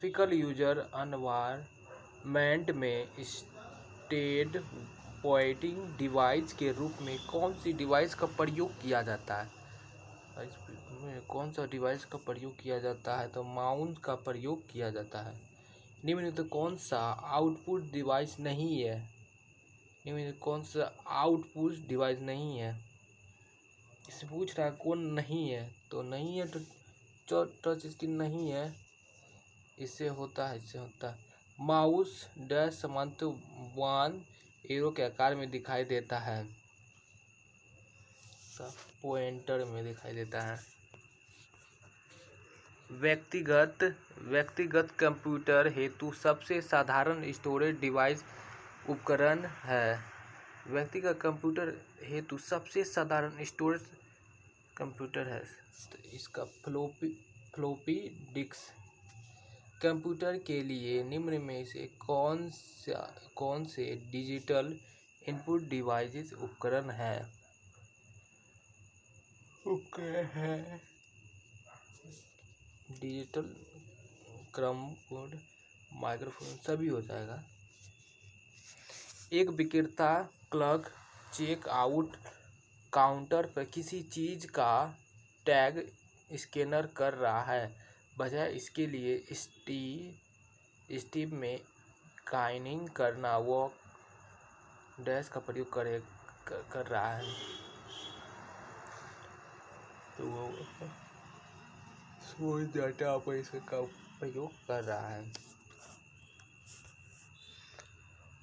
Graphical user environment में stand pointing device के रूप में कौन सी डिवाइस का प्रयोग किया जाता है? इसमें कौन सा डिवाइस का प्रयोग किया जाता है? तो माउस का प्रयोग किया जाता है। निम्नलिखित में कौन सा आउटपुट डिवाइस नहीं है? निम्नलिखित में कौन सा आउटपुट डिवाइस नहीं है? इससे पूछ रहा है कौन नहीं है, तो नहीं है तो टच स्क्रीन नहीं है। इससे होता है माउस डैश समांतर एरो के आकार में दिखाई देता है, पॉइंटर में दिखाई देता है। व्यक्तिगत कंप्यूटर हेतु सबसे साधारण स्टोरेज डिवाइस उपकरण है। व्यक्तिगत कंप्यूटर हेतु सबसे साधारण स्टोरेज कंप्यूटर है, तो इसका फ्लॉपी डिस्क। कंप्यूटर के लिए निम्न में से कौन से डिजिटल इनपुट डिवाइस उपकरण है? डिजिटल कीबोर्ड, माइक्रोफोन सभी हो जाएगा। एक विक्रेता क्लर्क चेक आउट काउंटर पर किसी चीज का टैग स्कैन कर रहा है, बजाय इसके लिए स्टीप में स्कैनिंग करना वो डैश का प्रयोग कर रहा है, तो वो सोर्स डाटा पर इसका प्रयोग कर रहा है।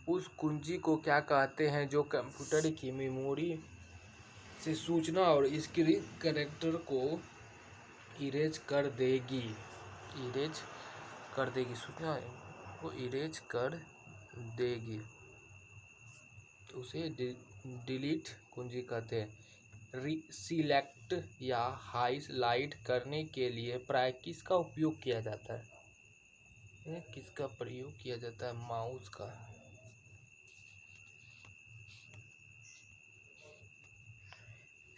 उस कुंजी को क्या कहते हैं जो कंप्यूटर की मेमोरी से सूचना और स्क्रीन कैरेक्टर को इरेज कर देगी? सूचना को इरेज कर देगी, तो उसे डिलीट कुंजी कहते हैं। सिलेक्ट या हाईलाइट करने के लिए प्राय किसका उपयोग किया जाता है? किसका प्रयोग किया जाता है? माउस का।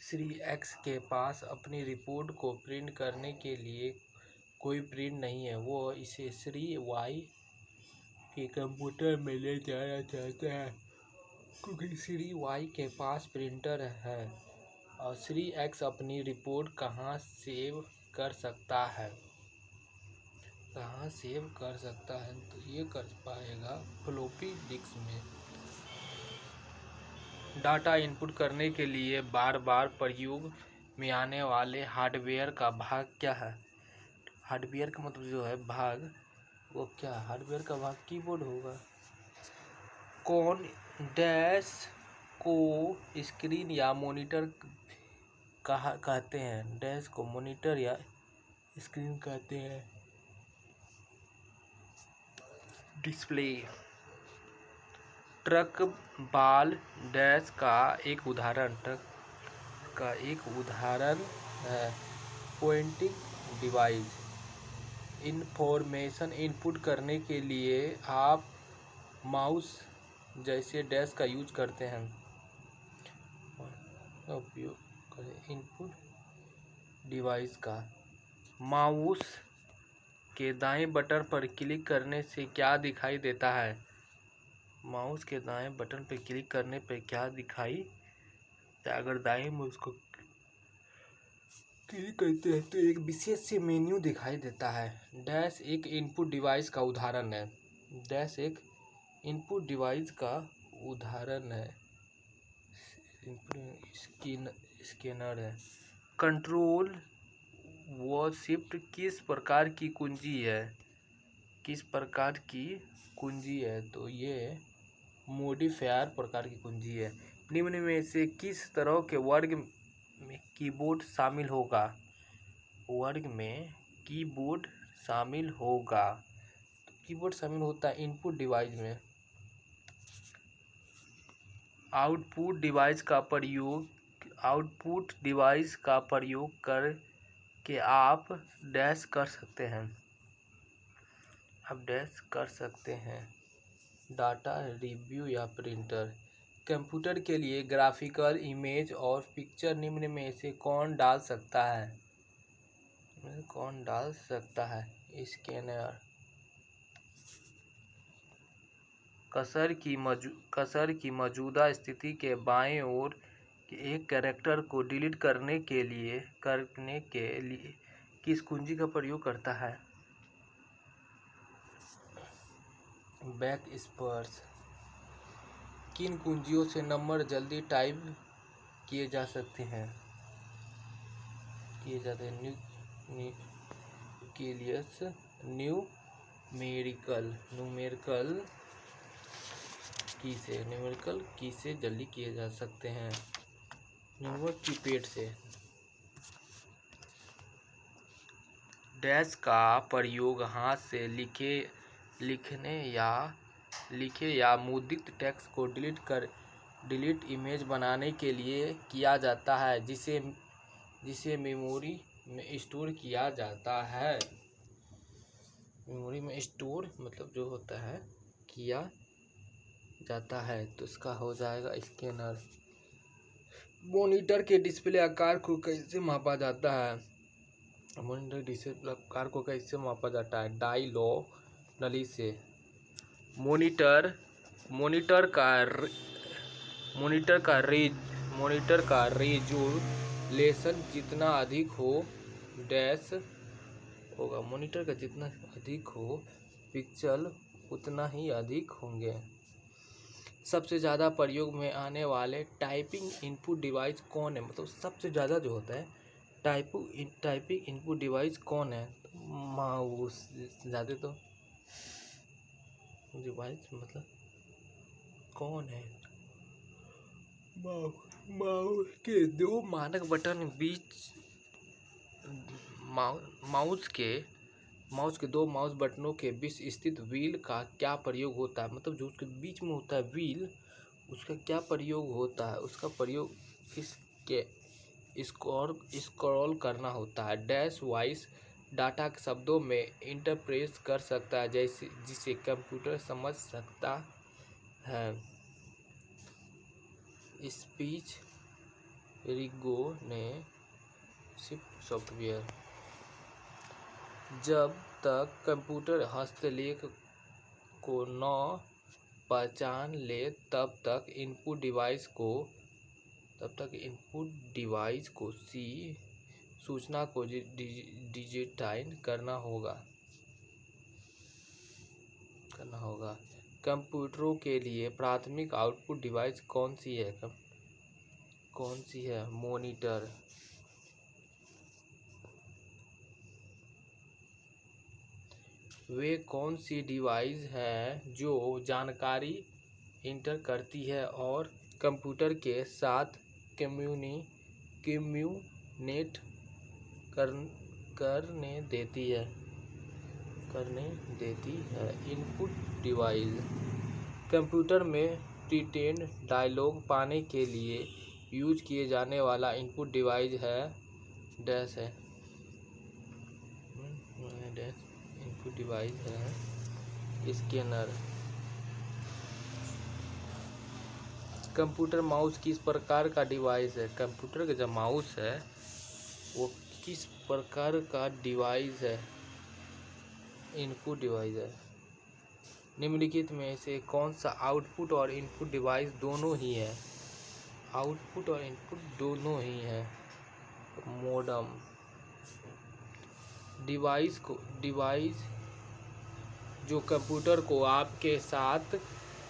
श्री एक्स के पास अपनी रिपोर्ट को प्रिंट करने के लिए कोई प्रिंट नहीं है, वो इसे श्री वाई के कंप्यूटर में ले जाना चाहता है, क्योंकि श्री वाई के पास प्रिंटर है। और श्री एक्स अपनी रिपोर्ट कहाँ सेव कर सकता है? तो ये कर पाएगा फ्लॉपी डिस्क में। डाटा इनपुट करने के लिए बार बार प्रयोग में आने वाले हार्डवेयर का भाग क्या है? हार्डवेयर का मतलब जो है भाग, वो क्या है? हार्डवेयर का भाग कीबोर्ड होगा। कौन डैश को स्क्रीन या मॉनिटर कहते हैं? डैश को मॉनिटर या स्क्रीन कहते हैं। डिस्प्ले। ट्रक बॉल डैश का एक उदाहरण है। Pointing device. इंफॉर्मेशन इनपुट करने के लिए आप माउस जैसे डैश का यूज करते हैं। उपयोग करें इनपुट डिवाइस का। माउस के दाएं बटन पर क्लिक करने से क्या दिखाई देता है? माउस के दाएं बटन पर क्लिक करने पर क्या दिखाई? अगर दाएं माउस को क्लिक करते हैं तो एक विशेष से मेन्यू दिखाई देता है। डैश एक इनपुट डिवाइस का उदाहरण है। डैश एक इनपुट डिवाइस का उदाहरण है। स्कैनर है। कंट्रोल व शिफ्ट किस प्रकार की कुंजी है? तो ये मॉडिफायर प्रकार की कुंजी है। निम्न में से किस तरह के वर्ग में कीबोर्ड शामिल होगा? कीबोर्ड शामिल होता है इनपुट डिवाइस में। आउटपुट डिवाइस का प्रयोग करके आप डैश कर सकते हैं। डाटा रिव्यू या प्रिंटर। कंप्यूटर के लिए ग्राफिकल इमेज और पिक्चर निम्न में से कौन डाल सकता है? स्कैनर। कर्सर की मौजूदा स्थिति के बाएं ओर के एक कैरेक्टर को डिलीट करने के लिए किस कुंजी का प्रयोग करता है? Back space. किन कुंजियों से नंबर जल्दी टाइप किए जाते हैं? न्यूक्लियस न्यूमेरिकल की से जल्दी किए जा सकते हैं। न्यूमरक की पेट से। डैश का प्रयोग हाथ से लिखे या मुद्रित टेक्स्ट को डिलीट इमेज बनाने के लिए किया जाता है, जिसे मेमोरी में स्टोर किया जाता है। मेमोरी में स्टोर मतलब जो होता है किया जाता है। तो इसका हो जाएगा स्कैनर। मॉनिटर के डिस्प्ले आकार को कैसे मापा जाता है? मॉनिटर डिस्प्ले आकार को कैसे मापा जाता है? डायगोनली से। मॉनिटर का रेजोल्यूशन जितना अधिक हो डैश होगा। मॉनिटर का जितना अधिक हो पिक्सल उतना ही अधिक होंगे। सबसे ज़्यादा प्रयोग में आने वाले टाइपिंग इनपुट डिवाइस कौन है? मतलब सबसे ज़्यादा जो होता है टाइपिंग इनपुट डिवाइस कौन है? माउस। ज़्यादा तो डिवाइस मतलब कौन है? माउस के दो मानक बटन बीच माउस के दो माउस बटनों के बीच स्थित व्हील का क्या प्रयोग होता है? मतलब जो उसके बीच में होता है व्हील, उसका क्या प्रयोग होता है? उसका प्रयोग स्क्रॉल करना होता है। डैश वॉइस डाटा शब्दों में इंटरप्रेट कर सकता है जिसे कंप्यूटर समझ सकता है। Speech recognition software. जब तक कंप्यूटर हस्तलेख को न पहचान ले तब तक इनपुट डिवाइस को सूचना को डिजिटाइज करना होगा। कंप्यूटरों के लिए प्राथमिक आउटपुट डिवाइस कौन सी है? मॉनिटर। वे कौन सी डिवाइस है जो जानकारी इंटर करती है और कंप्यूटर के साथ कम्युनिकेट करने देती है? Input device. कंप्यूटर में प्रिंटेड डायलॉग पाने के लिए यूज किए जाने वाला इनपुट डिवाइस है डैश है। इनपुट डिवाइस है स्कैनर। कंप्यूटर माउस किस प्रकार का डिवाइस है? कंप्यूटर का जो माउस है वो किस प्रकार का डिवाइस है? इनपुट डिवाइस है। निम्नलिखित में से कौन सा आउटपुट और इनपुट डिवाइस दोनों ही है? आउटपुट और इनपुट दोनों ही है। मोडेम। डिवाइस जो कंप्यूटर को आपके साथ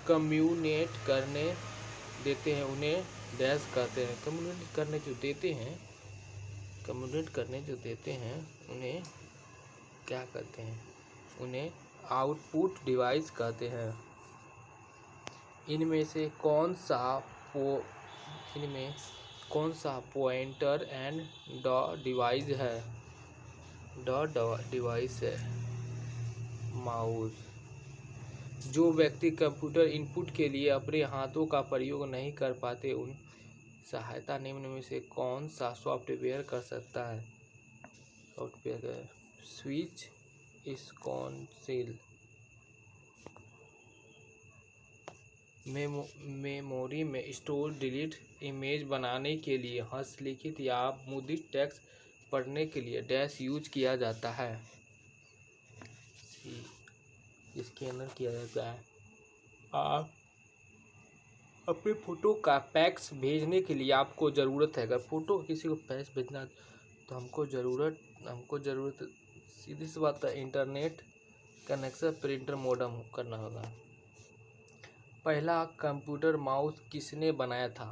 कम्युनिकेट करने देते हैं उन्हें डैश कहते हैं। कम्युनिकेट करने जो देते हैं उन्हें क्या कहते हैं? उन्हें आउटपुट डिवाइस कहते हैं। इनमें कौन सा पॉइंटर एंड डिवाइस है? माउस। जो व्यक्ति कंप्यूटर इनपुट के लिए अपने हाथों का प्रयोग नहीं कर पाते उन सहायता निम्न में से कौन सा सॉफ्टवेयर कर सकता है? Software switch console. मेमोरी में स्टोर डिलीट इमेज बनाने के लिए हस्तलिखित या मुद्रित टेक्स्ट पढ़ने के लिए डैश यूज किया जाता है। स्कैनर किया जाता है। आप अपने फ़ोटो का फैक्स भेजने के लिए आपको ज़रूरत है, अगर फ़ोटो किसी को फैक्स भेजना है तो हमको ज़रूरत सीधी सी बात है, इंटरनेट कनेक्शन प्रिंटर मॉडेम करना होगा। पहला कंप्यूटर माउस किसने बनाया था?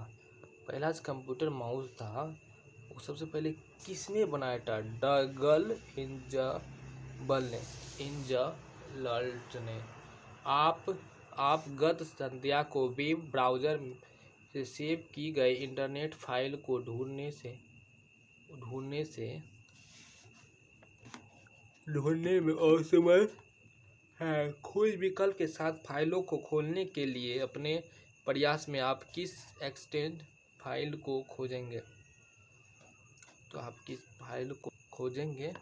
पहला जो कंप्यूटर माउस था वो सबसे पहले किसने बनाया था? डगल इंजलल्ट ने। आप गत संध्या को वेब ब्राउज़र से सेव की गई इंटरनेट फाइल को ढूंढने में असमर्थ है। खोज विकल्प के साथ फाइलों को खोलने के लिए अपने प्रयास में आप किस एक्सटेंड फाइल को खोजेंगे? तो आप किस फाइल को खोजेंगे?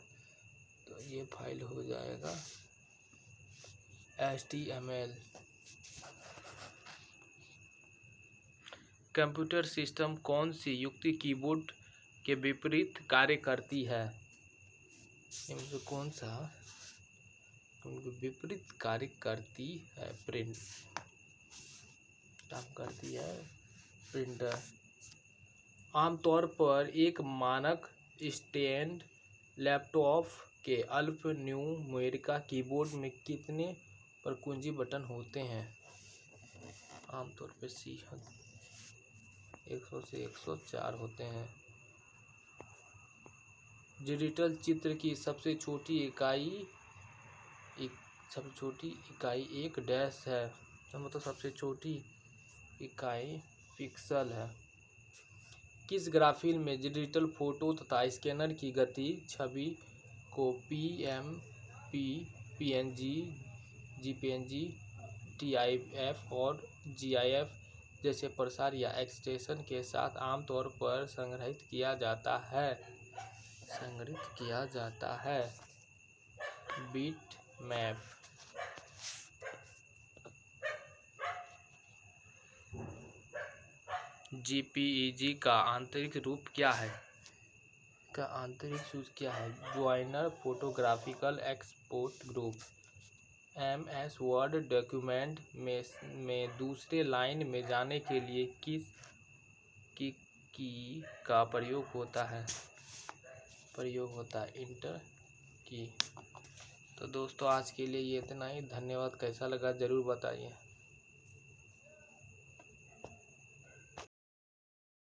तो ये फाइल हो जाएगा HTML। कंप्यूटर सिस्टम कौन सी युक्ति कीबोर्ड के विपरीत कार्य करती है? इनमें कौन सा उनके विपरीत कार्य करती है? प्रिंटर। आमतौर पर एक मानक स्टैंड लैपटॉप के अल्फा-न्यूमेरिक कीबोर्ड में कितने प्रकुंजी बटन होते हैं? आमतौर पर 100 से 104 होते हैं। डिजिटल चित्र की सबसे छोटी इकाई एक डैश है, तो मतलब सबसे छोटी इकाई पिक्सल है। किस ग्राफिक में डिजिटल फोटो तथा स्कैनर की गति छवि को PMP, PNG, JPG, TIFF और GIF जैसे प्रसार या एक्सटेंशन के साथ आमतौर पर संग्रहित किया जाता है? बिटमैप। JPEG का आंतरिक रूप क्या है? Joiner photographical export group. MS Word document में दूसरे लाइन में जाने के लिए किस की का प्रयोग होता है? इंटर की। तो दोस्तों आज के लिए ये इतना ही। धन्यवाद। कैसा लगा ज़रूर बताइए।